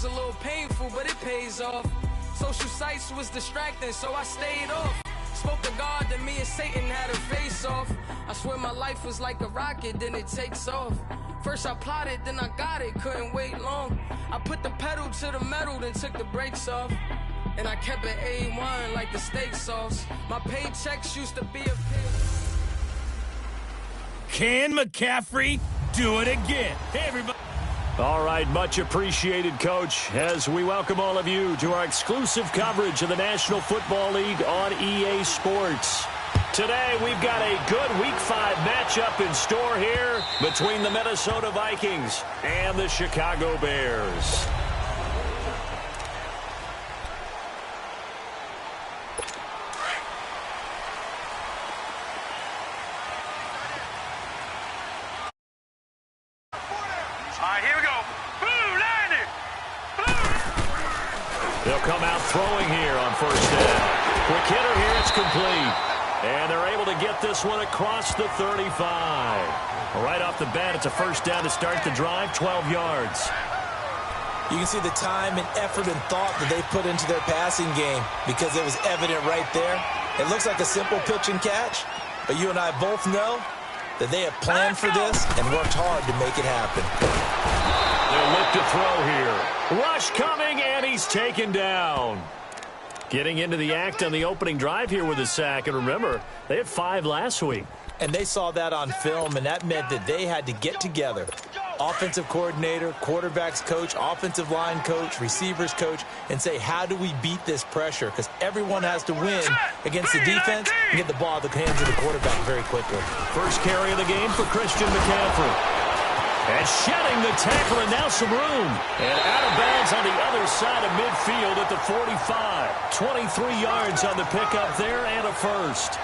was a little painful, but it pays off. Social sites was distracting, so I stayed off. Spoke to God that me and Satan had a face off. I swear my life was like a rocket, then it takes off. First I plotted, then I got it, couldn't wait long. I put the pedal to the metal, then took the brakes off. And I kept it A1 like the steak sauce. My paychecks used to be a pig. Can McCaffrey do it again? Hey, everybody. All right, much appreciated, Coach, as we welcome all of you to our exclusive coverage of the National Football League on EA Sports. Today, we've got a good Week 5 matchup in store here between the Minnesota Vikings and the Chicago Bears. They'll come out throwing here on first down. Quick hitter here, it's complete. And they're able to get this one across the 35. Right off the bat, it's a first down to start the drive, 12 yards. You can see the time and effort and thought that they put into their passing game because it was evident right there. It looks like a simple pitch and catch, but you and I both know that they have planned for this and worked hard to make it happen. They'll look to throw here. Rush coming, and he's taken down. Getting into the act on the opening drive here with a sack. And remember, they had 5 last week. And they saw that on film, and that meant that they had to get together. Offensive coordinator, quarterbacks coach, offensive line coach, receivers coach, and say, how do we beat this pressure? Because everyone has to win against the defense and get the ball at the hands of the quarterback very quickly. First carry of the game for Christian McCaffrey. And shedding the tackle, and now some room. And out of bounds on the other side of midfield at the 45. 23 yards on the pickup there and a first.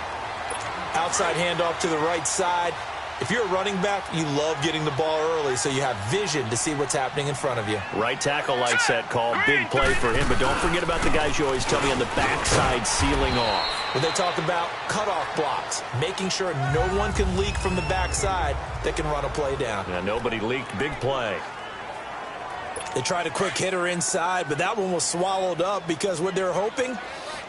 Outside handoff to the right side. If you're a running back, you love getting the ball early so you have vision to see what's happening in front of you. Right tackle likes that call. Big play for him, but don't forget about the guys you always tell me on the backside sealing off. When they talk about cutoff blocks, making sure no one can leak from the backside that can run a play down. Yeah, nobody leaked. Big play. They tried a quick hitter inside, but that one was swallowed up because what they're hoping,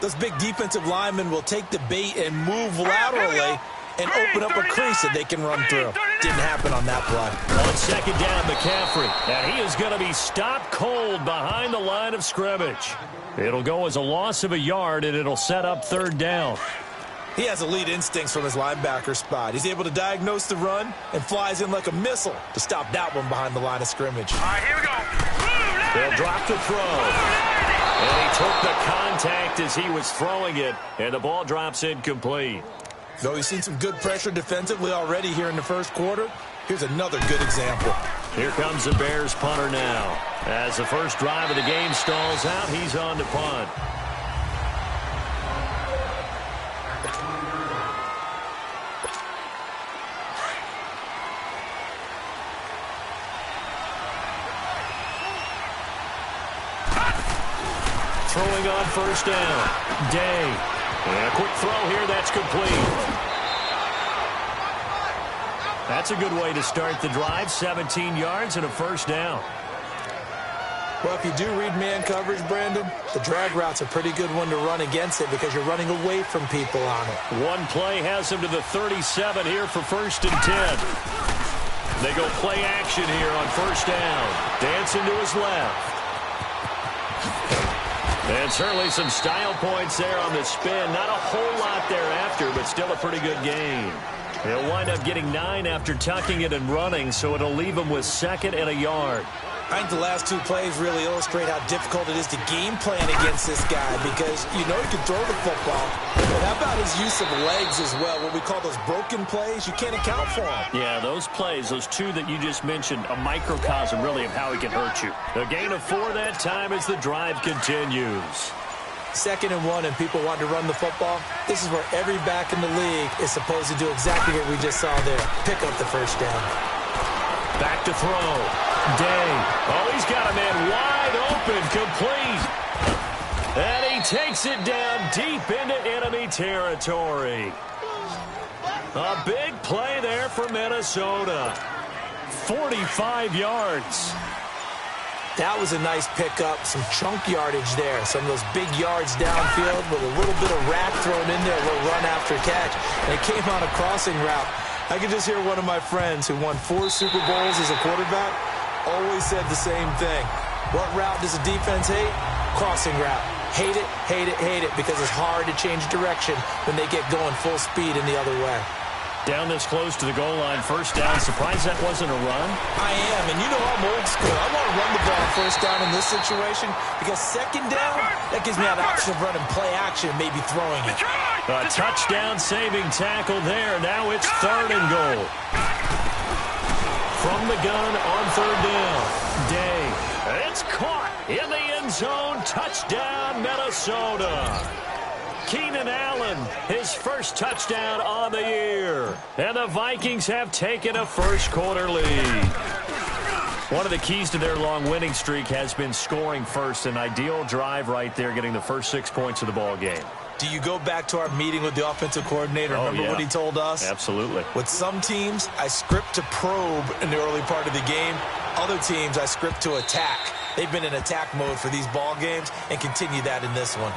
those big defensive linemen will take the bait and move laterally and open up a crease that they can run through. Didn't happen on that play. On second down, McCaffrey. And he is going to be stopped cold behind the line of scrimmage. It'll go as a loss of a yard, and it'll set up third down. He has elite instincts from his linebacker spot. He's able to diagnose the run and flies in like a missile to stop that one behind the line of scrimmage. All right, here we go. They'll drop the throw. And he took the contact as he was throwing it, and the ball drops incomplete. Though he's seen some good pressure defensively already here in the first quarter, here's another good example. Here comes the Bears punter now. As the first drive of the game stalls out, he's on to punt. Throwing on first down. Day. And a quick throw here, that's complete. That's a good way to start the drive. 17 yards and a first down. Well, if you do read man coverage, Brandon, the drag route's a pretty good one to run against it because you're running away from people on it. One play has him to the 37 here for first and 10. They go play action here on first down. Dancing to his left. And certainly some style points there on the spin. Not a whole lot thereafter, but still a pretty good gain. He'll wind up getting 9 after tucking it and running, so it'll leave him with second and a yard. I think the last 2 plays really illustrate how difficult it is to game plan against this guy because you know he can throw the football. But how about his use of legs as well? What we call those broken plays, you can't account for them. Yeah, those plays, those 2 that you just mentioned, a microcosm really of how he can hurt you. A gain of 4 that time as the drive continues. 2nd and 1 and people want to run the football. This is where every back in the league is supposed to do exactly what we just saw there. Pick up the first down. Back to throw. Day. Oh, he's got a man wide open, complete. And he takes it down deep into enemy territory. A big play there for Minnesota. 45 yards. That was a nice pickup, some chunk yardage there. Some of those big yards downfield with a little bit of rack thrown in there, a little run after catch. And it came on a crossing route. I could just hear one of my friends who won 4 Super Bowls as a quarterback always said the same thing. What route does a defense hate? Crossing route. Hate it, hate it, hate it, because it's hard to change direction when they get going full speed in the other way. Down this close to the goal line, first down. Surprised that wasn't a run? I am, and you know I'm old school. I want to run the ball first down in this situation because second down, that gives me an option of running play action and maybe throwing it. A touchdown-saving tackle there. Now it's 3rd and goal. From the gun on 3rd down. Day. It's caught in the end zone. Touchdown, Minnesota. Keenan Allen, his first touchdown on the year. And the Vikings have taken a first-quarter lead. One of the keys to their long winning streak has been scoring first. An ideal drive right there, getting the first 6 points of the ball game. Do you go back to our meeting with the offensive coordinator? Remember what he told us? Absolutely. With some teams, I script to probe in the early part of the game. Other teams, I script to attack. They've been in attack mode for these ball games and continue that in this one.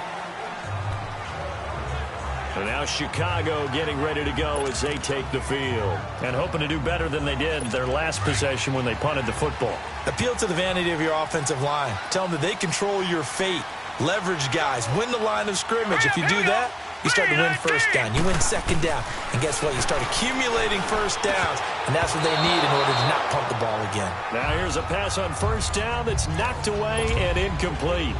And now Chicago getting ready to go as they take the field. And hoping to do better than they did their last possession when they punted the football. Appeal to the vanity of your offensive line. Tell them that they control your fate. Leverage guys. Win the line of scrimmage. If you do that, you start to win first down. You win second down. And guess what? You start accumulating first downs. And that's what they need in order to not punt the ball again. Now here's a pass on first down that's knocked away and incomplete.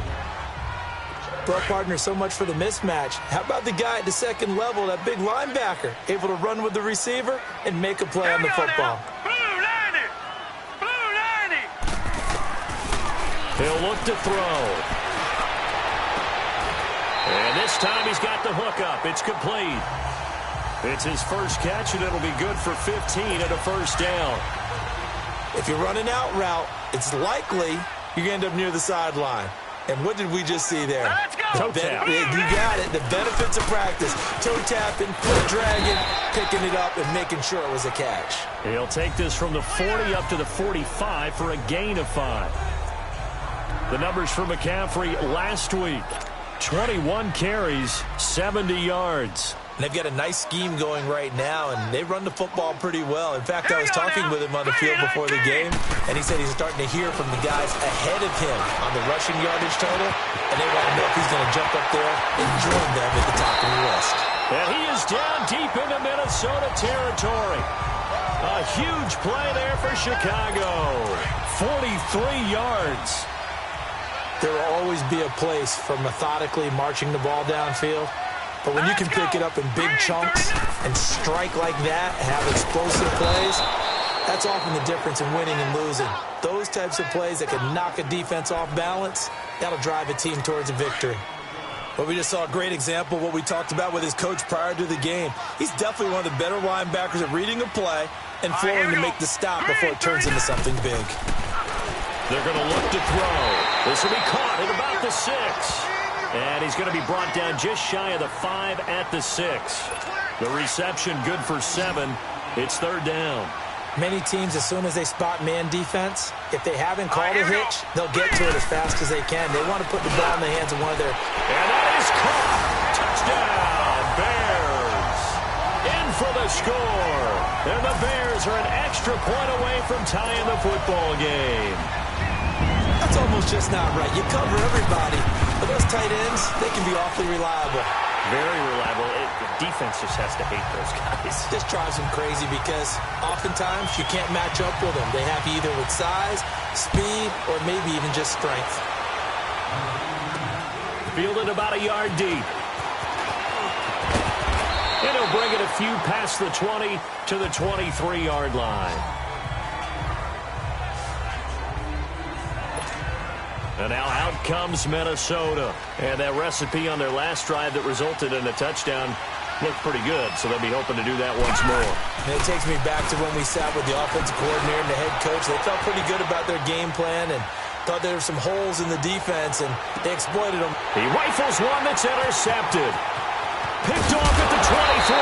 Well, partner, so much for the mismatch. How about the guy at the second level, that big linebacker, able to run with the receiver and make a play on the football? Blue 90. He'll look to throw. And this time he's got the hook up. It's complete. It's his first catch, and it'll be good for 15 and a first down. If you're running out route, it's likely you're going to end up near the sideline. And what did we just see there? Let's go. Toe tap. You got it. The benefits of practice. Toe tapping, foot dragging, picking it up, and making sure it was a catch. He'll take this from the 40 up to the 45 for a gain of 5. The numbers for McCaffrey last week. 21 carries, 70 yards. And they've got a nice scheme going right now, and they run the football pretty well. In fact, I was talking with him on the field before the game, and he said he's starting to hear from the guys ahead of him on the rushing yardage total, and they want to know if he's going to jump up there and join them at the top of the list. And he is down deep into Minnesota territory. A huge play there for Chicago. 43 yards. There will always be a place for methodically marching the ball downfield. But when you can pick it up in big chunks and strike like that, have explosive plays, that's often the difference in winning and losing. Those types of plays that can knock a defense off balance, that'll drive a team towards a victory. But we just saw a great example of what we talked about with his coach prior to the game. He's definitely one of the better linebackers at reading a play and flowing to make the stop before it turns into something big. They're going to look to throw. This will be caught at about the 6. And he's going to be brought down just shy of the 5 at the 6. The reception good for 7. It's 3rd down. Many teams, as soon as they spot man defense, if they haven't called a hitch, they'll get to it as fast as they can. They want to put the ball in the hands of one of their... And that is caught. Touchdown, Bears. In for the score. And the Bears are an extra point away from tying the football game. That's almost just not right. You cover everybody. But those tight ends, they can be awfully reliable. Very reliable. The defense just has to hate those guys. Just drives them crazy because oftentimes you can't match up with them. They have you either with size, speed, or maybe even just strength. Fielded about a yard deep. And he'll bring it a few past the 20 to the 23-yard line. And now out comes Minnesota. And that recipe on their last drive that resulted in a touchdown looked pretty good, so they'll be hoping to do that once more. And it takes me back to when we sat with the offensive coordinator and the head coach. They felt pretty good about their game plan and thought there were some holes in the defense, and they exploited them. He rifles one that's intercepted. Picked off at the 23.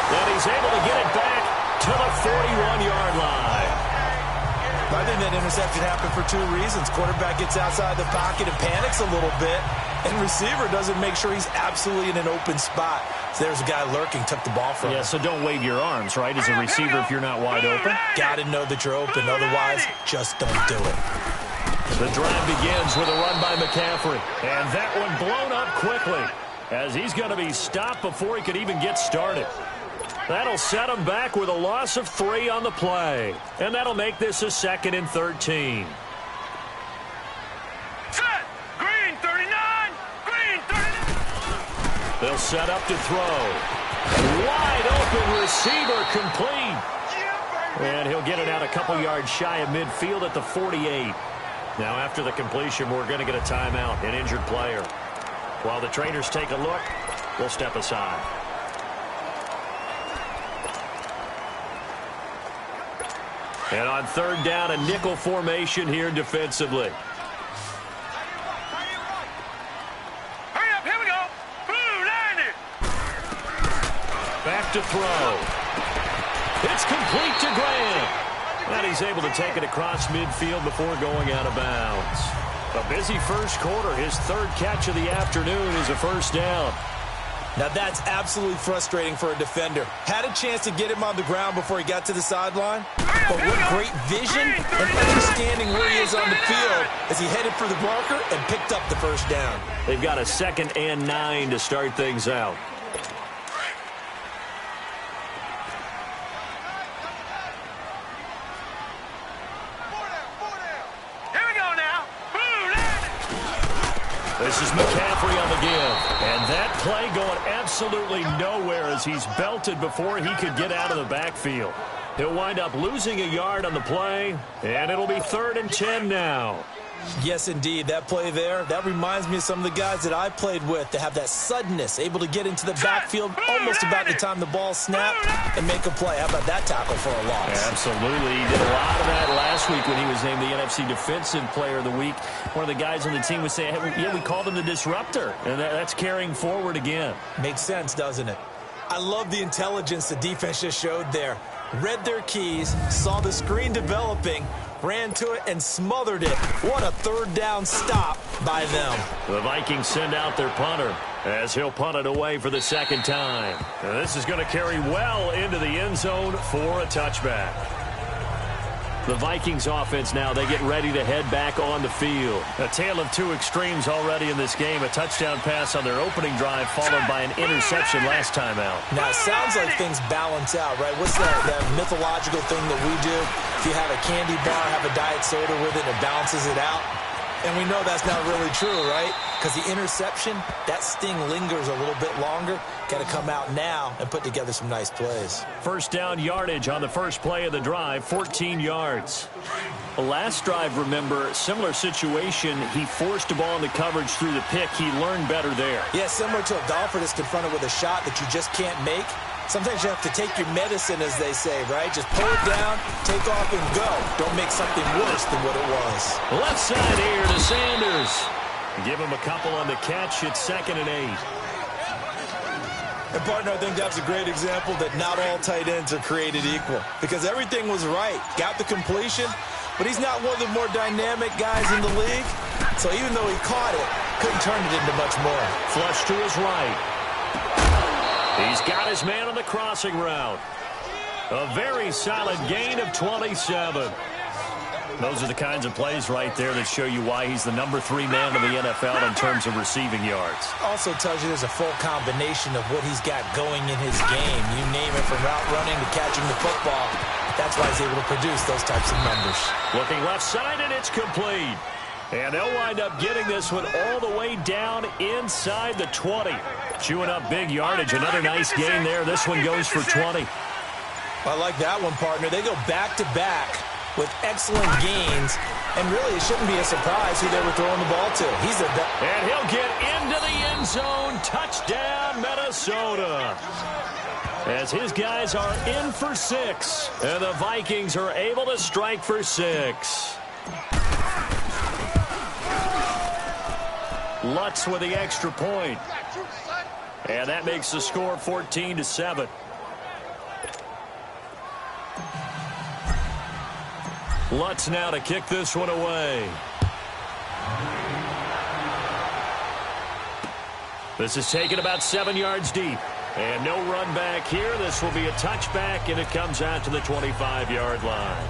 And he's able to get it back to the 41-yard line. I think that interception happened for two reasons. Quarterback gets outside the pocket and panics a little bit, and receiver doesn't make sure he's absolutely in an open spot. So there's a guy lurking, took the ball from him. Yeah, so don't wave your arms, right, as a receiver if you're not wide open. Got to know that you're open. Otherwise, just don't do it. The drive begins with a run by McCaffrey. And that one blown up quickly as he's going to be stopped before he could even get started. That'll set him back with a loss of 3 on the play. And that'll make this a 2nd and 13. Set! Green 39! Green 39! They'll set up to throw. Wide open receiver complete. And he'll get it out a couple yards shy of midfield at the 48. Now after the completion, we're going to get a timeout, an injured player. While the trainers take a look, we'll step aside. And on 3rd down, a nickel formation here defensively. Hurry up, here we go. Blue, line it. Back to throw. It's complete to Graham. And he's able to take it across midfield before going out of bounds. A busy first quarter. His 3rd catch of the afternoon is a first down. Now that's absolutely frustrating for a defender. Had a chance to get him on the ground before he got to the sideline. But what great vision and understanding where he is on the field as he headed for the marker and picked up the first down. They've got a 2nd and 9 to start things out. This is McCaffrey on the give. And that play going absolutely nowhere as he's belted before he could get out of the backfield. He'll wind up losing a yard on the play, and it'll be 3rd and 10 now. Yes, indeed. That play there, that reminds me of some of the guys that I played with to have that suddenness, able to get into the backfield almost about the time the ball snapped and make a play. How about that tackle for a loss? Absolutely. He did a lot of that last week when he was named the NFC Defensive Player of the Week. One of the guys on the team would say, hey, yeah, we called him the disruptor, and that's carrying forward again. Makes sense, doesn't it? I love the intelligence the defense just showed there. Read their keys, saw the screen developing, ran to it and smothered it. What a 3rd down stop by them. The Vikings send out their punter as he'll punt it away for the 2nd time. And this is going to carry well into the end zone for a touchback. The Vikings offense now, they get ready to head back on the field. A tale of two extremes already in this game. A touchdown pass on their opening drive followed by an interception last time out. Now, it sounds like things balance out, right? What's that mythological thing that we do? If you have a candy bar, have a diet soda with it, it balances it out. And we know that's not really true, right? Because the interception, that sting lingers a little bit longer. Got to come out now and put together some nice plays. First down yardage on the first play of the drive, 14 yards. The last drive, remember, similar situation. He forced the ball into coverage through the pick. He learned better there. Yeah, similar to a golfer that's confronted with a shot that you just can't make. Sometimes you have to take your medicine, as they say, right? Just pull it down, take off, and go. Don't make something worse than what it was. Left side here to Sanders. Give him a couple on the catch. It's 2nd and 8. And, partner, I think that's a great example that not all tight ends are created equal. Because everything was right. Got the completion, but he's not one of the more dynamic guys in the league. So even though he caught it, couldn't turn it into much more. Flush to his right. He's got his man on the crossing route. A very solid gain of 27. Those are the kinds of plays right there that show you why he's the number 3 man in the NFL in terms of receiving yards. Also tells you there's a full combination of what he's got going in his game. You name it, from route running to catching the football. That's why he's able to produce those types of numbers. Looking left side, and it's complete. And they'll wind up getting this one all the way down inside the 20. Chewing up big yardage. Another nice gain there. This one goes for 20. I like that one, partner. They go back-to-back with excellent gains. And really, it shouldn't be a surprise who they were throwing the ball to. He's the best. And he'll get into the end zone. Touchdown, Minnesota. As his guys are in for 6. And the Vikings are able to strike for 6. Lutz with the extra point. And that makes the score 14-7. Lutz now to kick this one away. This is taken about 7 yards deep. And no run back here. This will be a touchback, and it comes out to the 25-yard line.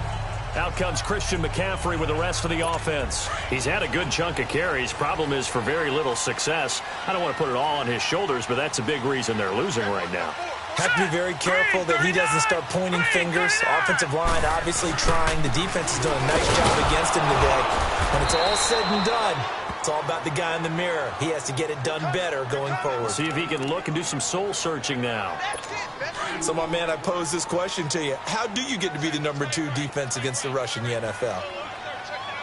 Out comes Christian McCaffrey with the rest of the offense. He's had a good chunk of carries. Problem is for very little success. I don't want to put it all on his shoulders, but that's a big reason they're losing right now. Have to be very careful that he doesn't start pointing fingers. Offensive line obviously trying. The defense is doing a nice job against him today. When it's all said and done, it's all about the guy in the mirror. He has to get it done better going forward. See if he can look and do some soul searching now. So, my man, I pose this question to you. How do you get to be the number 2 defense against the rush in the NFL?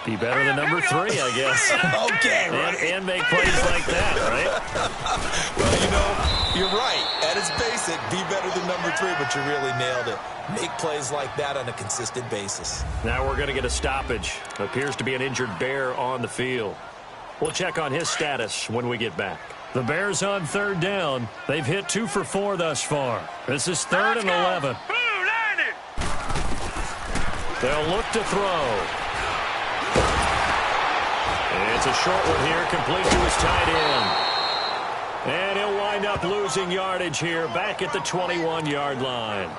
Be better than number 3, I guess. Okay, right. And make plays like that, right? Well, you know, you're right. At its basic, be better than number 3, but you really nailed it. Make plays like that on a consistent basis. Now we're going to get a stoppage. Appears to be an injured Bear on the field. We'll check on his status when we get back. The Bears on 3rd down. They've hit 2 for 4 thus far. This is 3rd and 11. They'll look to throw. It's a short one here, complete to his tight end. And he'll wind up losing yardage here, back at the 21-yard line.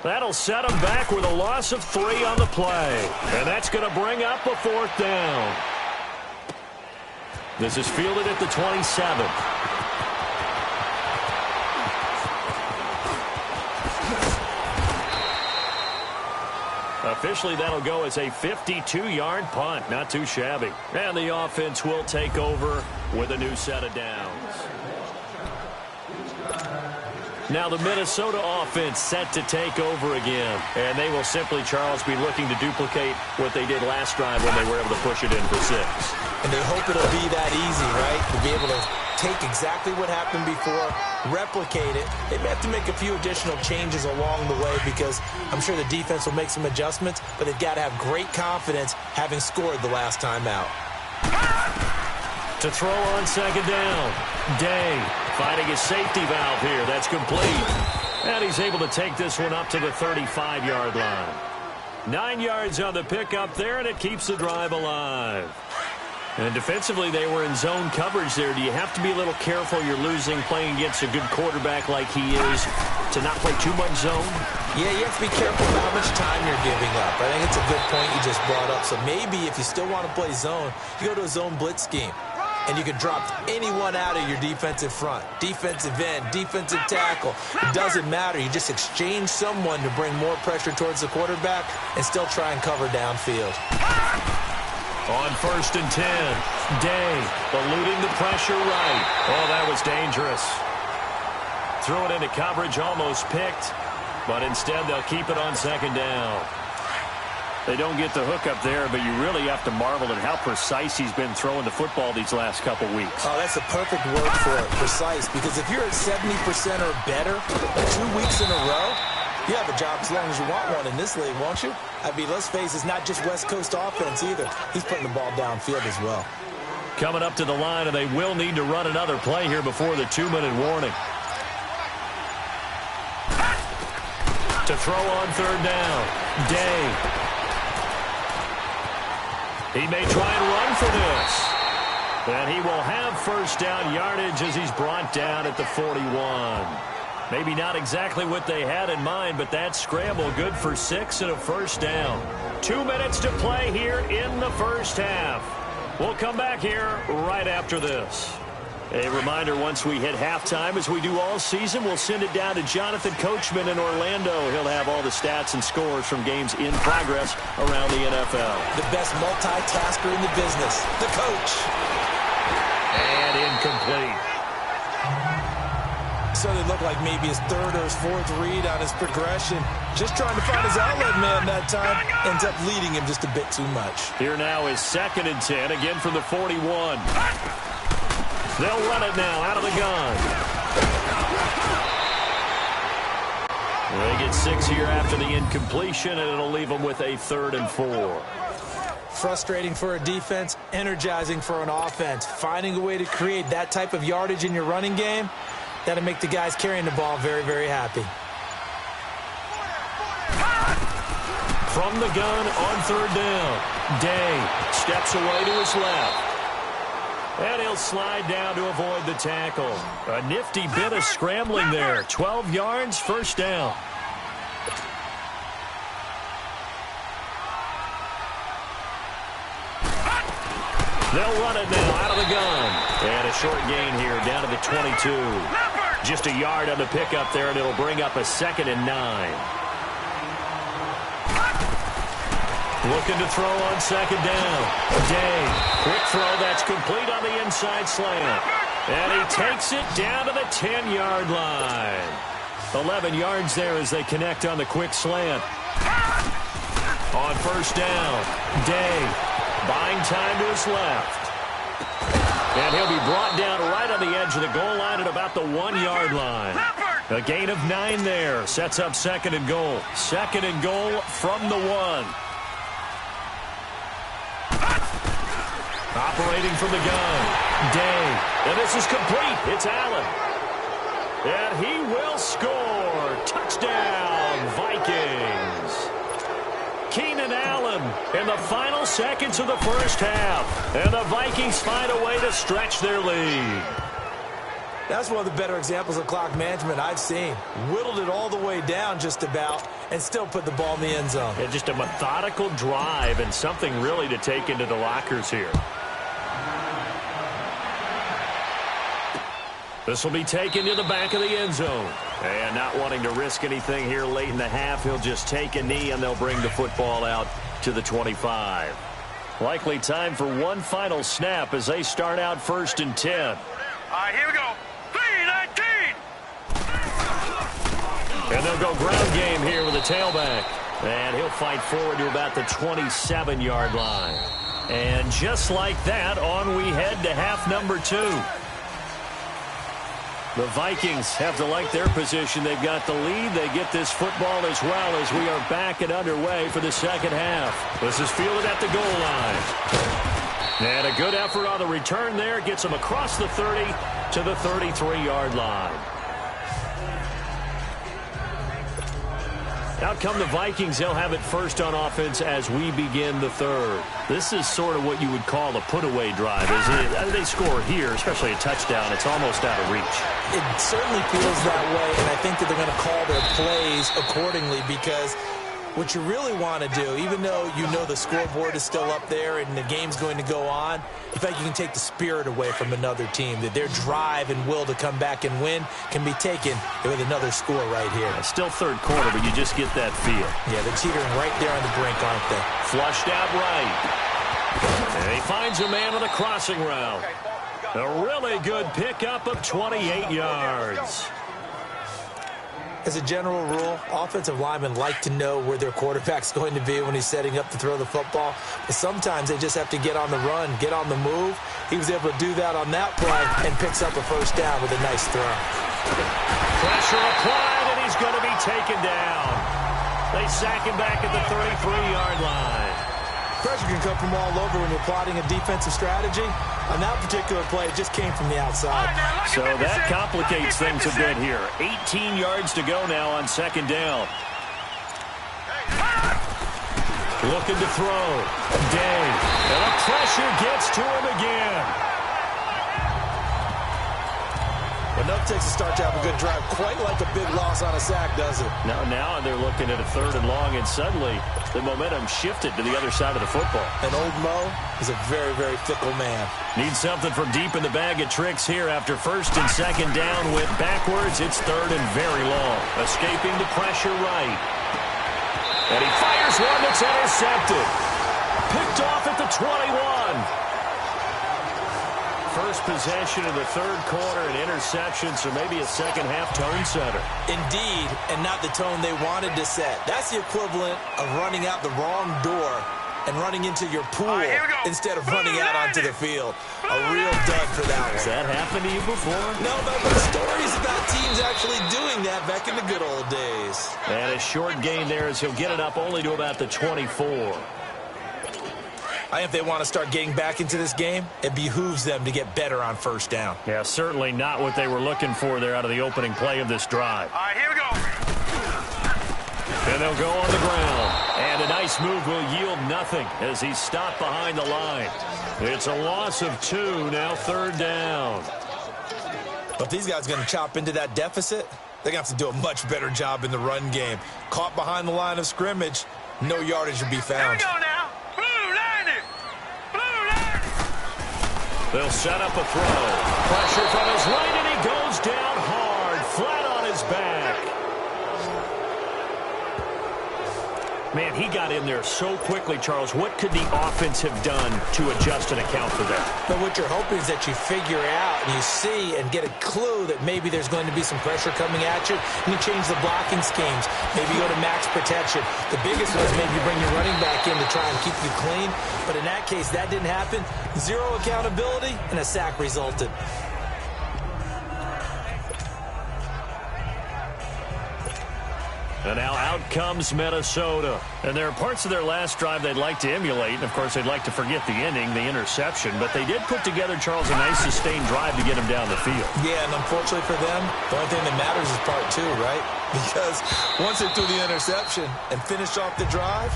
That'll set him back with a loss of 3 on the play. And that's going to bring up a 4th down. This is fielded at the 27. Officially, that'll go as a 52-yard punt. Not too shabby. And the offense will take over with a new set of downs. Now the Minnesota offense set to take over again. And they will simply, Charles, be looking to duplicate what they did last drive when they were able to push it in for 6. And they hope it'll be that easy, right? To be able to take exactly what happened before, replicate it. They may have to make a few additional changes along the way because I'm sure the defense will make some adjustments, but they've got to have great confidence having scored the last time out. To throw on 2nd down. Day finding his safety valve here. That's complete. And he's able to take this one up to the 35-yard line. 9 yards on the pickup there, and it keeps the drive alive. And defensively, they were in zone coverage there. Do you have to be a little careful? You're losing playing against a good quarterback like he is to not play too much zone? Yeah, you have to be careful about how much time you're giving up. I think it's a good point you just brought up. So maybe if you still want to play zone, you go to a zone blitz scheme. And you can drop anyone out of your defensive front. Defensive end, defensive tackle. It doesn't matter. You just exchange someone to bring more pressure towards the quarterback and still try and cover downfield. On 1st and 10, Day eluding the pressure right. Oh, that was dangerous. Threw it into coverage, almost picked, but instead they'll keep it on 2nd down. They don't get the hook up there, but you really have to marvel at how precise he's been throwing the football these last couple weeks. Oh, that's the perfect word for it, precise, because if you're at 70% or better 2 weeks in a row, you have a job as long as you want one in this league, won't you? I mean, let's face it, it's not just West Coast offense either. He's putting the ball downfield as well. Coming up to the line, and they will need to run another play here before the 2-minute warning. To throw on 3rd down, Day. He may try and run for this. And he will have 1st down yardage as he's brought down at the 41. Maybe not exactly what they had in mind, but that scramble good for 6 and a 1st down. 2 minutes to play here in the 1st half. We'll come back here right after this. A reminder, once we hit halftime, as we do all season, we'll send it down to Jonathan Coachman in Orlando. He'll have all the stats and scores from games in progress around the NFL. The best multitasker in the business, the coach. And incomplete. So they look like maybe his 3rd or his 4th read on his progression. Just trying to find his outlet man that time. Ends up leading him just a bit too much. Here now is 2nd and 10, again from the 41. They'll run it now out of the gun. They get 6 here after the incompletion, and it'll leave them with a 3rd and 4. Frustrating for a defense, energizing for an offense. Finding a way to create that type of yardage in your running game, that'll make the guys carrying the ball very, very happy. From the gun on third down. Day steps away to his left. And he'll slide down to avoid the tackle. A nifty bit of scrambling there. 12 yards, first down. They'll run it now out of the gun. And a short gain here down to the 22. Just a yard on the pickup there, and it'll bring up a 2nd and 9. Looking to throw on 2nd down. Day. Quick throw that's complete on the inside slant. And he takes it down to the 10-yard line. 11 yards there as they connect on the quick slant. On first down, Day buying time to his left. And he'll be brought down right on the edge of the goal line at about the 1-yard line. A gain of 9 there. Sets up 2nd and goal. 2nd and goal from the 1. Operating from the gun, Day. And this is complete. It's Allen. And he will score. Touchdown, Vikings. Keenan Allen in the final seconds of the first half. And the Vikings find a way to stretch their lead. That's one of the better examples of clock management I've seen. Whittled it all the way down just about and still put the ball in the end zone. Yeah, just a methodical drive and something really to take into the lockers here. This will be taken to the back of the end zone. And not wanting to risk anything here late in the half, he'll just take a knee and they'll bring the football out to the 25. Likely time for one final snap as they start out 1st and 10. All right, here we go. 3-19. And they'll go ground game here with a tailback. And he'll fight forward to about the 27-yard line. And just like that, on we head to half number 2. The Vikings have to like their position. They've got the lead. They get this football as well as we are back and underway for the second half. This is fielded at the goal line. And a good effort on the return there. Gets them across the 30 to the 33-yard line. Out come the Vikings. They'll have it first on offense as we begin the third. This is sort of what you would call a put-away drive, isn't it? They score here, especially a touchdown. It's almost out of reach. It certainly feels that way, and I think that they're going to call their plays accordingly because what you really want to do, even though you know the scoreboard is still up there and the game's going to go on, in fact, you can take the spirit away from another team, that their drive and will to come back and win can be taken with another score right here. Still third quarter, but you just get that feel. Yeah, they're teetering right there on the brink, aren't they? Flushed out right. And he finds a man on the crossing route. A really good pickup of 28 yards. As a general rule, offensive linemen like to know where their quarterback's going to be when he's setting up to throw the football. But sometimes they just have to get on the run, get on the move. He was able to do that on that play and picks up a first down with a nice throw. Pressure applied, and he's going to be taken down. They sack him back at the 33-yard line. Pressure can come from all over when you're plotting a defensive strategy. On that particular play, it just came from the outside. So that complicates things a bit here. 18 yards to go now on 2nd down. Looking to throw. Day. And the pressure gets to him again. Enough takes a start to have a good drive. Quite like a big loss on a sack, does it? Now they're looking at a 3rd and long, and suddenly the momentum shifted to the other side of the football. And old Mo is a very, very fickle man. Needs something from deep in the bag of tricks here after 1st and 2nd down. Went backwards. It's 3rd and very long. Escaping the pressure right. And he fires one that's intercepted. Picked off at the 21. First possession of the 3rd quarter, an interception, so maybe a second-half tone setter. Indeed, and not the tone they wanted to set. That's the equivalent of running out the wrong door and running into your pool instead of running out onto the field. A real dud for that one. Has that happened to you before? No, but stories about teams actually doing that back in the good old days. And a short gain there as he'll get it up only to about the 24. I think if they want to start getting back into this game, it behooves them to get better on 1st down. Yeah, certainly not what they were looking for there out of the opening play of this drive. All right, here we go. And they'll go on the ground. And a nice move will yield nothing as he's stopped behind the line. It's a loss of 2, now 3rd down. If these guys are going to chop into that deficit, they're going to have to do a much better job in the run game. Caught behind the line of scrimmage, no yardage will be found. Here we go now. Blue line. Blue line. They'll set up a throw. Pressure from his right, and he goes down hard, flat on his back. Man, he got in there so quickly, Charles. What could the offense have done to adjust and account for that? But what you're hoping is that you figure out and you see and get a clue that maybe there's going to be some pressure coming at you, and you change the blocking schemes. Maybe go to max protection. The biggest was maybe bring your running back in to try and keep you clean. But in that case, that didn't happen. 0 accountability, and a sack resulted. And now out comes Minnesota. And there are parts of their last drive they'd like to emulate. And, of course, they'd like to forget the ending, the interception. But they did put together, Charles, a nice sustained drive to get him down the field. Yeah, and unfortunately for them, the only thing that matters is part 2, right? Because once they threw the interception and finished off the drive,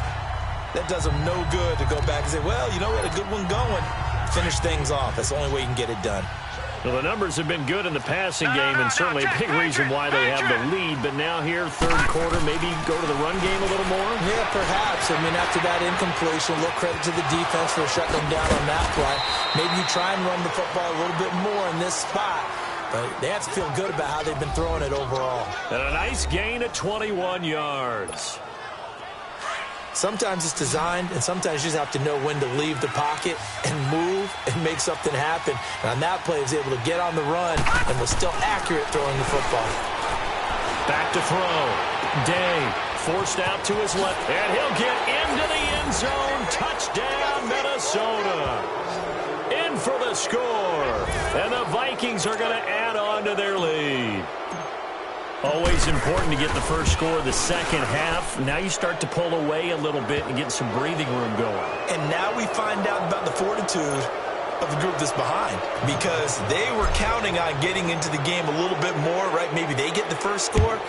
that does them no good to go back and say, well, you know what, a good one going. Finish things off. That's the only way you can get it done. Well, the numbers have been good in the passing game, and certainly a big reason why they have the lead. But now here, 3rd quarter, maybe go to the run game a little more? Yeah, perhaps. I mean, after that incompletion, a little credit to the defense for shutting them down on that play. Maybe you try and run the football a little bit more in this spot. But they have to feel good about how they've been throwing it overall. And a nice gain of 21 yards. Sometimes it's designed, and sometimes you just have to know when to leave the pocket and move and make something happen. And on that play, he was able to get on the run and was still accurate throwing the football. Back to throw. Day forced out to his left, and he'll get into the end zone. Touchdown, Minnesota. In for the score. And the Vikings are going to add on to their lead. Always important to get the first score of the second half. Now you start to pull away a little bit and get some breathing room going. And now we find out about the fortitude of the group that's behind, because they were counting on getting into the game a little bit more, right? Maybe they get the first score.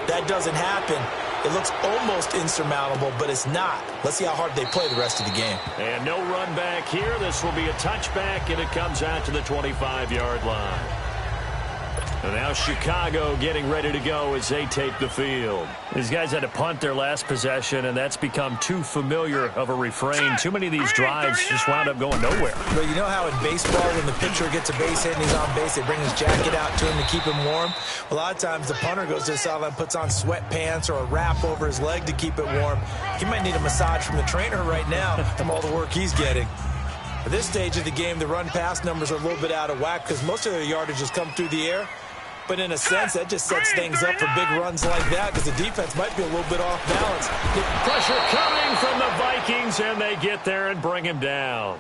That doesn't happen. It looks almost insurmountable, but it's not. Let's see how hard they play the rest of the game. And no run back here. This will be a touchback, and it comes out to the 25-yard line. And now Chicago getting ready to go as they take the field. These guys had to punt their last possession, and that's become too familiar of a refrain. Too many of these drives just wound up going nowhere. Well, you know how in baseball, when the pitcher gets a base hit and he's on base, they bring his jacket out to him to keep him warm? A lot of times the punter goes to the sideline, puts on sweatpants or a wrap over his leg to keep it warm. He might need a massage from the trainer right now from all the work he's getting. At this stage of the game, the run-pass numbers are a little bit out of whack because most of their yardage has come through the air. But in a sense, that just sets things up for big runs like that because the defense might be a little bit off balance. The pressure coming from the Vikings, and they get there and bring him down.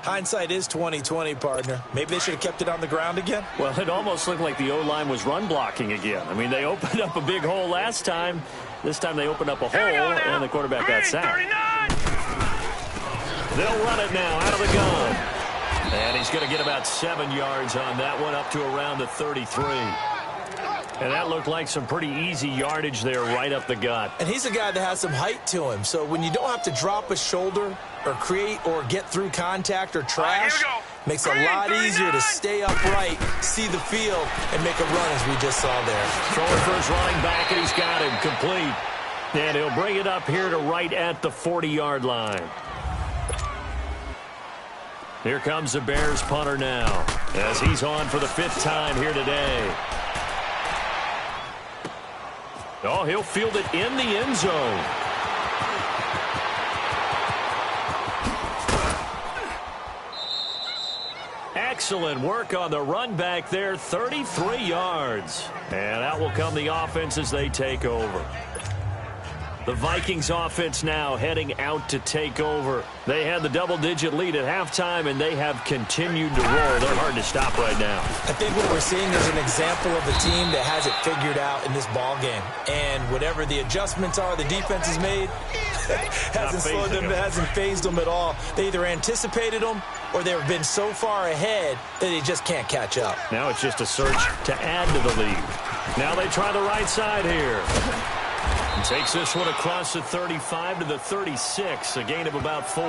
Hindsight is 20/20, partner. Maybe they should have kept it on the ground again. Well, it almost looked like the O-line was run blocking again. I mean, they opened up a big hole last time. This time they opened up a hole, and the quarterback got sacked. They'll run it now out of the gun. And he's going to get about 7 yards on that one, up to around the 33. And that looked like some pretty easy yardage there right up the gut. And he's a guy that has some height to him. So when you don't have to drop a shoulder or create or get through contact or trash, makes it a lot easier to stay upright, see the field, and make a run as we just saw there. Throwing for his running back, and he's got him complete. And he'll bring it up here to right at the 40-yard line. Here comes the Bears punter now as he's on for the 5th time here today. Oh, he'll field it in the end zone. Excellent work on the run back there, 33 yards. And out will come the offense as they take over. The Vikings offense now heading out to take over. They had the double-digit lead at halftime, and they have continued to roll. They're hard to stop right now. I think what we're seeing is an example of a team that has it figured out in this ball game. And whatever the adjustments are the defense has made, hasn't phased them at all. They either anticipated them or they've been so far ahead that they just can't catch up. Now it's just a search to add to the lead. Now they try the right side here. And takes this one across the 35 to the 36, a gain of about 4.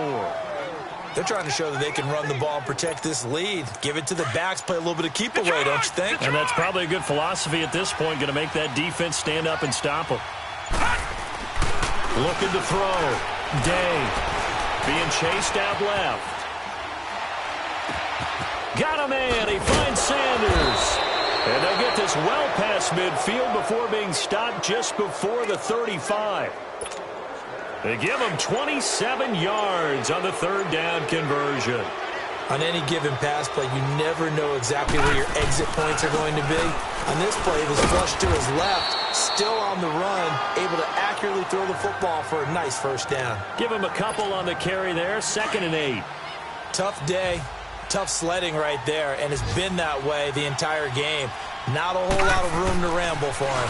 They're trying to show that they can run the ball and protect this lead. Give it to the backs, play a little bit of keep away, don't you think? And that's probably a good philosophy at this point, going to make that defense stand up and stop them. Looking to throw. Day being chased out left. Got a man. He finds Sanders. And they'll get this well past midfield before being stopped just before the 35. They give him 27 yards on the third down conversion. On any given pass play, you never know exactly where your exit points are going to be. On this play, it was flushed to his left, still on the run, able to accurately throw the football for a nice first down. Give him a couple on the carry there, 2nd and 8. Tough day, tough sledding right there, and it's been that way the entire game. Not a whole lot of room to ramble for him.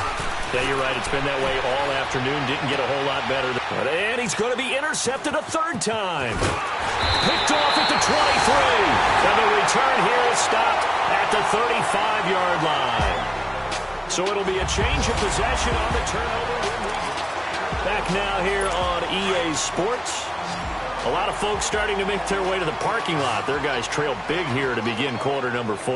Yeah, you're right. It's been that way all afternoon. Didn't get a whole lot better. And he's going to be intercepted a 3rd time. Picked off at the 23. And the return here is stopped at the 35-yard line. So it'll be a change of possession on the turnover. Back now here on EA Sports. A lot of folks starting to make their way to the parking lot. Their guys trail big here to begin quarter number 4.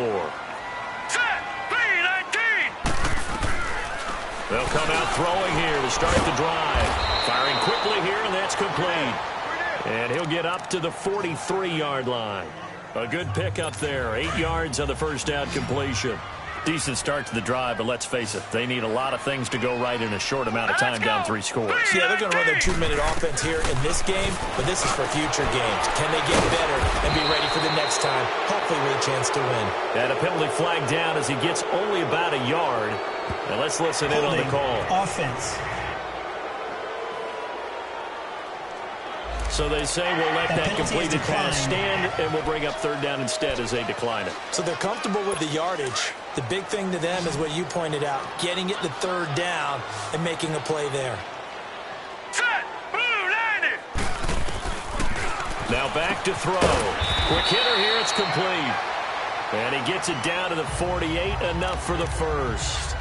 They'll come out throwing here to start the drive. Firing quickly here, and that's complete. And he'll get up to the 43-yard line. A good pickup there. 8 yards on the first down completion. Decent start to the drive, but let's face it, they need a lot of things to go right in a short amount of time, down 3 scores. Yeah, they're going to run their 2-minute offense here in this game, but this is for future games. Can they get better and be ready for the next time, hopefully with a chance to win? And a penalty flag down as he gets only about a yard. Now let's listen in on the call. Offense. So they say we'll let that completed pass stand, and we'll bring up 3rd down instead as they decline it. So they're comfortable with the yardage. The big thing to them is what you pointed out, getting it to 3rd down and making a play there. Set, blue, landed. Now back to throw. Quick hitter here, it's complete. And he gets it down to the 48, enough for the first.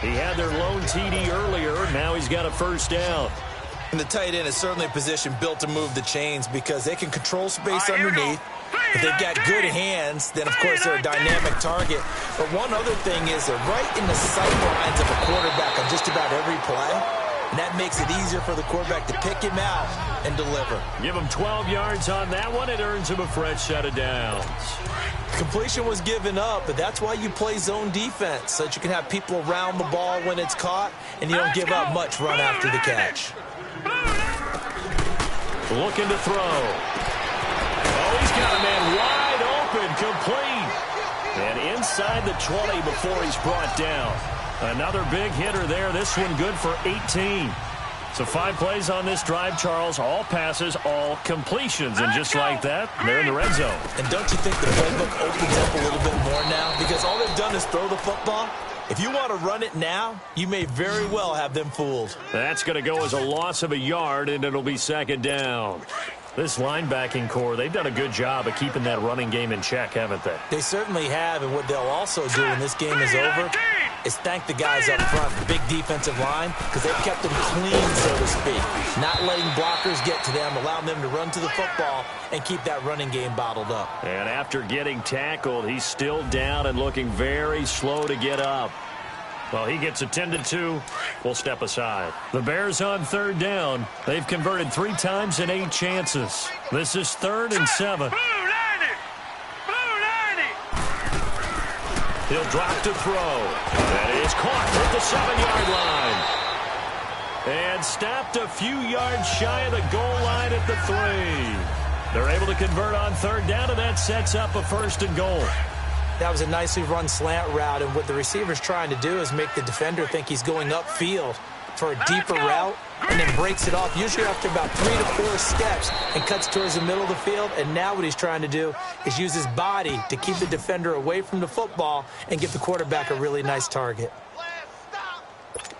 He had their lone TD earlier, now he's got a first down. And the tight end is certainly a position built to move the chains because they can control space underneath. If they've got good hands, then, of course, they're a dynamic target. But one other thing is they're right in the sight lines of a quarterback on just about every play. And that makes it easier for the quarterback to pick him out and deliver. Give him 12 yards on that one. It earns him a fresh set of downs. Completion was given up, but that's why you play zone defense, so that you can have people around the ball when it's caught, and you don't give up much run after the catch. Looking to throw. Oh, he's got a man wide open, complete. And inside the 20 before he's brought down. Another big hitter there. This one good for 18. So 5 plays on this drive, Charles. All passes, all completions. And just like that, they're in the red zone. And don't you think the playbook opens up a little bit more now? Because all they've done is throw the football. If you want to run it now, you may very well have them fooled. That's going to go as a loss of a yard, and it'll be 2nd down. This linebacking core, they've done a good job of keeping that running game in check, haven't they? They certainly have, and what they'll also do when this game is over is thank the guys up front, the big defensive line, because they've kept them clean, so to speak. Not letting blockers get to them, allowing them to run to the football and keep that running game bottled up. And after getting tackled, he's still down and looking very slow to get up. Well, he gets attended to. We'll step aside. The Bears on 3rd down. They've converted 3 times in 8 chances. This is 3rd and 7. He'll drop to throw. That is caught at the 7-yard line. And stopped a few yards shy of the goal line at the 3. They're able to convert on 3rd down, and that sets up a 1st and goal. That was a nicely run slant route, and what the receiver's trying to do is make the defender think he's going upfield for a deeper route, and then breaks it off, usually after about 3 to 4 steps, and cuts towards the middle of the field. And now what he's trying to do is use his body to keep the defender away from the football and give the quarterback a really nice target.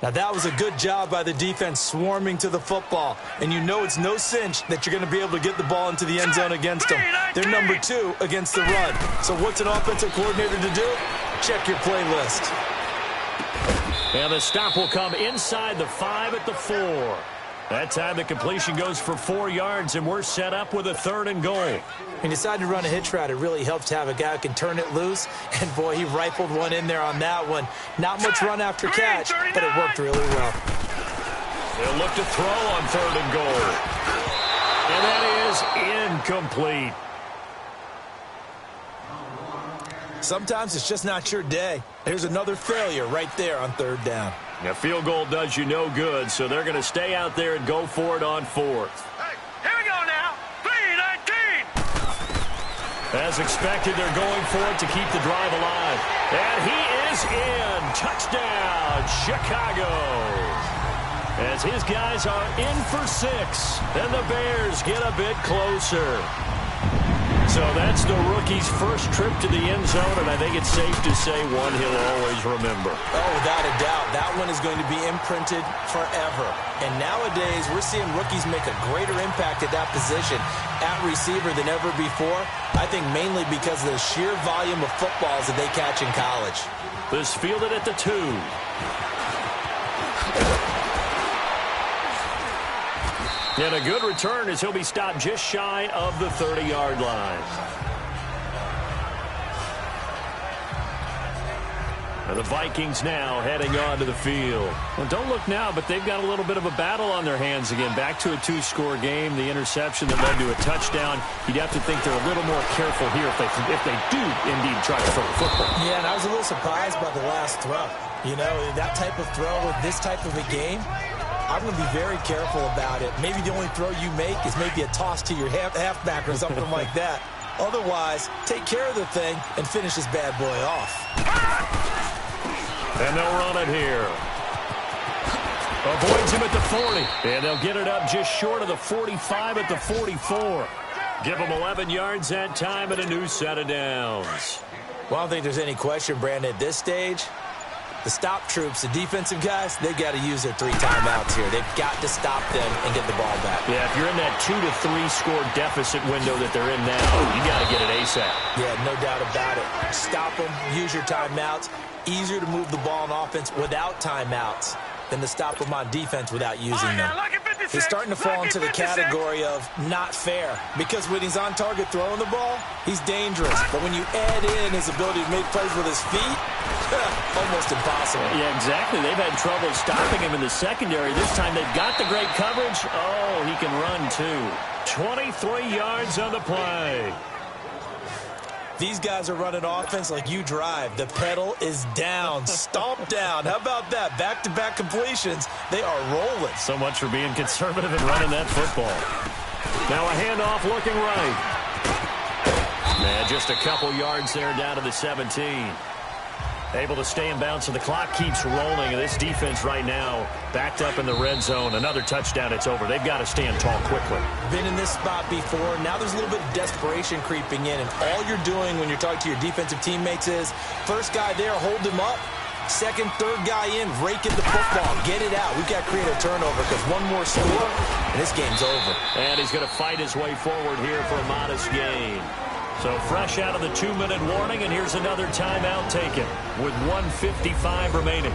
Now, that was a good job by the defense swarming to the football. And you know it's no cinch that you're going to be able to get the ball into the end zone against them. They're number 2 against the run. So what's an offensive coordinator to do? Check your playlist. And the stop will come inside the 5 at the 4. That time the completion goes for 4 yards, and we're set up with a 3rd and goal. When you decide to run a hitch route, it really helps to have a guy who can turn it loose. And, boy, he rifled one in there on that one. Not much run after catch, but it worked really well. They'll look to throw on 3rd and goal. And that is incomplete. Sometimes it's just not your day. There's another failure right there on 3rd down. A field goal does you no good, so they're going to stay out there and go for it on 4th. Hey, here we go now. 3-19. As expected, they're going for it to keep the drive alive. And he is in. Touchdown, Chicago. As his guys are in for 6, and the Bears get a bit closer. So that's the rookie's first trip to the end zone, and I think it's safe to say one he'll always remember. Oh, without a doubt. That one is going to be imprinted forever. And nowadays, we're seeing rookies make a greater impact at that position at receiver than ever before. I think mainly because of the sheer volume of footballs that they catch in college. This fielded at the 2. And a good return as he'll be stopped just shy of the 30-yard line. And the Vikings now heading onto the field. Well, don't look now, but they've got a little bit of a battle on their hands again. Back to a 2-score game. The interception that led to a touchdown. You'd have to think they're a little more careful here if they do indeed try to throw the football. Yeah, and I was a little surprised by the last throw. You know, that type of throw with this type of a game, I'm going to be very careful about it. Maybe the only throw you make is maybe a toss to your halfback or something like that. Otherwise, take care of the thing and finish this bad boy off. And they'll run it here. Avoids him at the 40. And they'll get it up just short of the 45 at the 44. Give them 11 yards that time and a new set of downs. Well, I don't think there's any question, Brandon, at this stage. The stop troops, the defensive guys, they got to use their 3 timeouts here. They've got to stop them and get the ball back. Yeah, if you're in that 2 to 3 score deficit window that they're in now, you got to get it ASAP. Yeah, no doubt about it. Stop them, use your timeouts. Easier to move the ball on offense without timeouts than to stop them on defense without using them. He's starting to fall into the category of not fair, because when he's on target throwing the ball, he's dangerous. But when you add in his ability to make plays with his feet, almost impossible. Yeah, exactly. They've had trouble stopping him in the secondary. This time they've got the great coverage. Oh, he can run too. 23 yards on the play. These guys are running offense like you drive. The pedal is down, stomp down. How about that? Back-to-back completions. They are rolling. So much for being conservative and running that football. Now a handoff looking right. And just a couple yards there down to the 17. Able to stay in bounds, so the clock keeps rolling. And this defense right now backed up in the red zone. Another touchdown, it's over. They've got to stand tall quickly. Been in this spot before. Now there's a little bit of desperation creeping in. And all you're doing when you're talking to your defensive teammates is, first guy there, hold him up. Second, third guy in, rake in the football. Get it out. We've got to create a turnover because one more score, and this game's over. And he's going to fight his way forward here for a modest gain. So fresh out of the 2-minute warning, and here's another timeout taken with 1:55 remaining.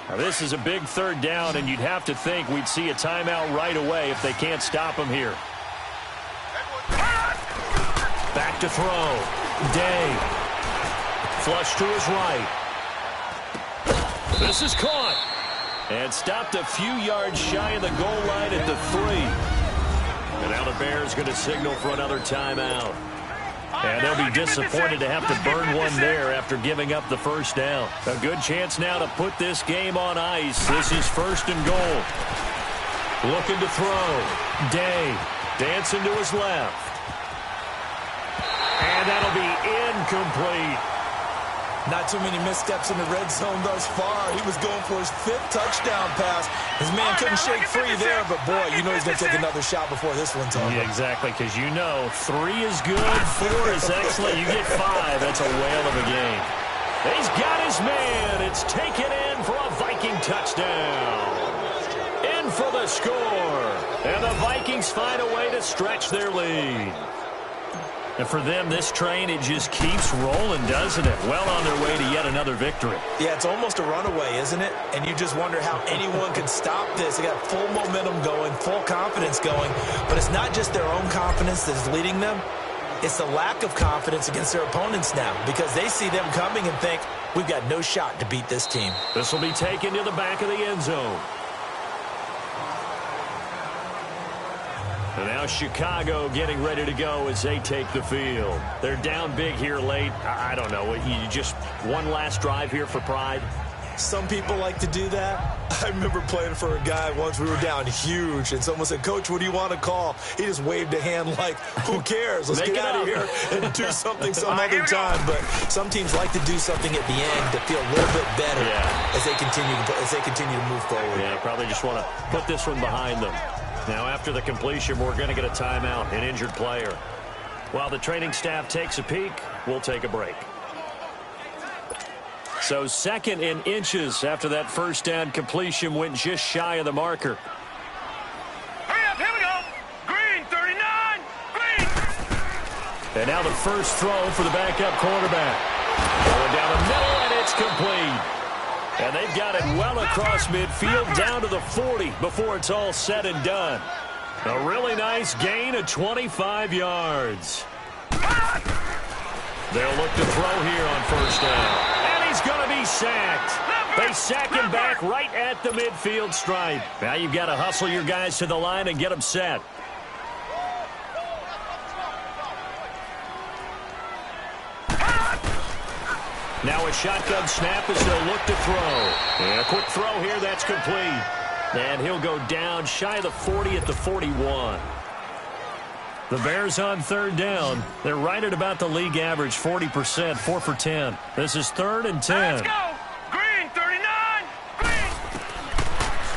Now this is a big 3rd down, and you'd have to think we'd see a timeout right away if they can't stop him here. Back to throw. Day. Flush to his right. This is caught. And stopped a few yards shy of the goal line at the 3. And now the Bears going to signal for another timeout. And they'll be disappointed to have to burn one there after giving up the first down. A good chance now to put this game on ice. This is 1st and goal. Looking to throw. Day dancing to his left. And that'll be incomplete. Not too many missteps in the red zone thus far. He was going for his 5th touchdown pass. His man couldn't shake free there, but boy, you know he's going to take another shot before this one's over. Yeah, exactly, because you know 3 is good, 4 is excellent. You get 5, that's a whale of a game. He's got his man. It's taken in for a Viking touchdown. In for the score. And the Vikings find a way to stretch their lead. And for them, this train, it just keeps rolling, doesn't it? Well on their way to yet another victory. Yeah, it's almost a runaway, isn't it? And you just wonder how anyone can stop this. They got full momentum going, full confidence going. But it's not just their own confidence that's leading them. It's the lack of confidence against their opponents now because they see them coming and think, we've got no shot to beat this team. This will be taken to the back of the end zone. And now Chicago getting ready to go as they take the field. They're down big here late. I don't know. You just one last drive here for pride? Some people like to do that. I remember playing for a guy once. We were down huge, and someone said, Coach, what do you want to call? He just waved a hand like, who cares? Let's get out of here and do something some other time. But some teams like to do something at the end to feel a little bit better as they continue to move forward. Yeah, probably just want to put this one behind them. Now, after the completion, we're going to get a timeout, an injured player. While the training staff takes a peek, we'll take a break. So 2nd in inches after that first down completion went just shy of the marker. Hurry up, here we go. Green, 39, green. And now the first throw for the backup quarterback. Going down the middle, and it's complete. And they've got it well across midfield down to the 40 before it's all said and done. A really nice gain of 25 yards. They'll look to throw here on first down. And he's going to be sacked. They sack him back right at the midfield stripe. Now you've got to hustle your guys to the line and get them set. Now a shotgun snap as they'll look to throw. And a quick throw here, that's complete. And he'll go down shy of the 40 at the 41. The Bears on third down. They're right at about the league average, 40%, 4 for 10. This is 3rd and 10. Let's go. Green, 39, green.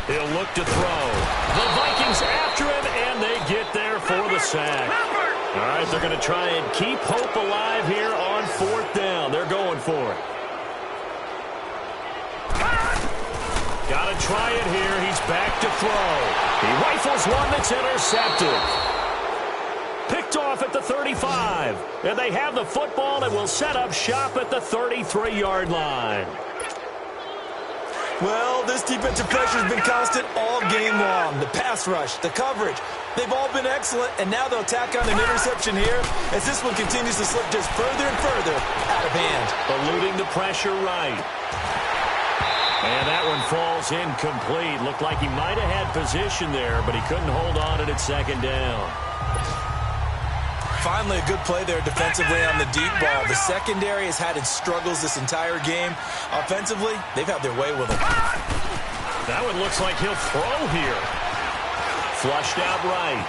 He'll look to throw. The Vikings after him, and they get there for the sack. All right, they're going to try and keep hope alive here on 4th down. They're going for it. Got to try it here. He's back to throw. He rifles one that's intercepted. Picked off at the 35. And they have the football and will set up shop at the 33-yard line. Well, this defensive pressure has been constant all game long. The pass rush, the coverage, they've all been excellent, and now they'll tack on an interception here as this one continues to slip just further and further out of hand. Eluding the pressure right. And that one falls incomplete. Looked like he might have had position there, but he couldn't hold on it at 2nd down. Finally, a good play there defensively on the deep ball. The secondary has had its struggles this entire game. Offensively, they've had their way with them. That one looks like he'll throw here. Flushed out right.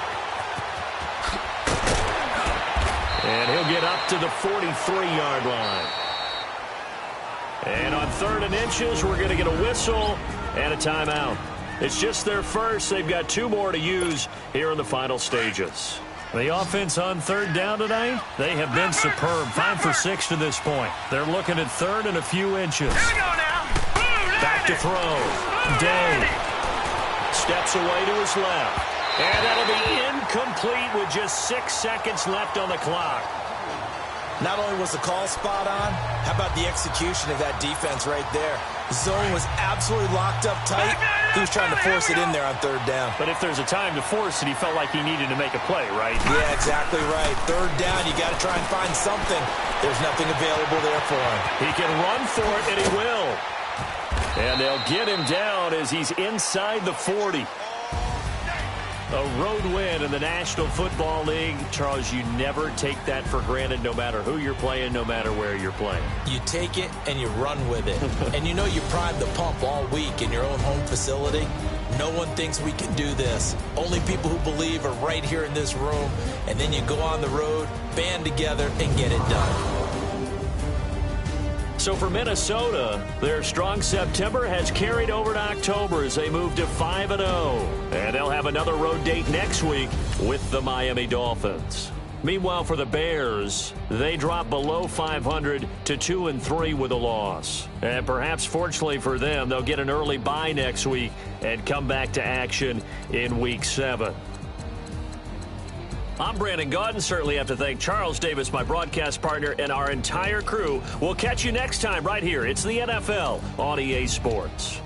And he'll get up to the 43-yard line. And on 3rd and inches, we're going to get a whistle and a timeout. It's just their first. They've got 2 more to use here in the final stages. The offense on 3rd down tonight, they have been superb. 5 for 6 to this point. They're looking at 3rd and a few inches. Here we go now. Back to throw. Day steps away to his left. And that'll be incomplete with just 6 seconds left on the clock. Not only was the call spot on, how about the execution of that defense right there? The zone was absolutely locked up tight. He was trying to force it in there on 3rd down. But if there's a time to force it, he felt like he needed to make a play, right? Yeah, exactly right. 3rd down, you got to try and find something. There's nothing available there for him. He can run for it, and he will. And they'll get him down as he's inside the 40. A road win in the National Football League. Charles, you never take that for granted no matter who you're playing, no matter where you're playing. You take it and you run with it. And you know you primed the pump all week in your own home facility. No one thinks we can do this. Only people who believe are right here in this room. And then you go on the road, band together, and get it done. So for Minnesota, their strong September has carried over to October as they move to 5-0. And they'll have another road date next week with the Miami Dolphins. Meanwhile, for the Bears, they drop below 500 to 2-3 with a loss. And perhaps fortunately for them, they'll get an early bye next week and come back to action in Week 7. I'm Brandon Gaudin. Certainly have to thank Charles Davis, my broadcast partner, and our entire crew. We'll catch you next time right here. It's the NFL on EA Sports.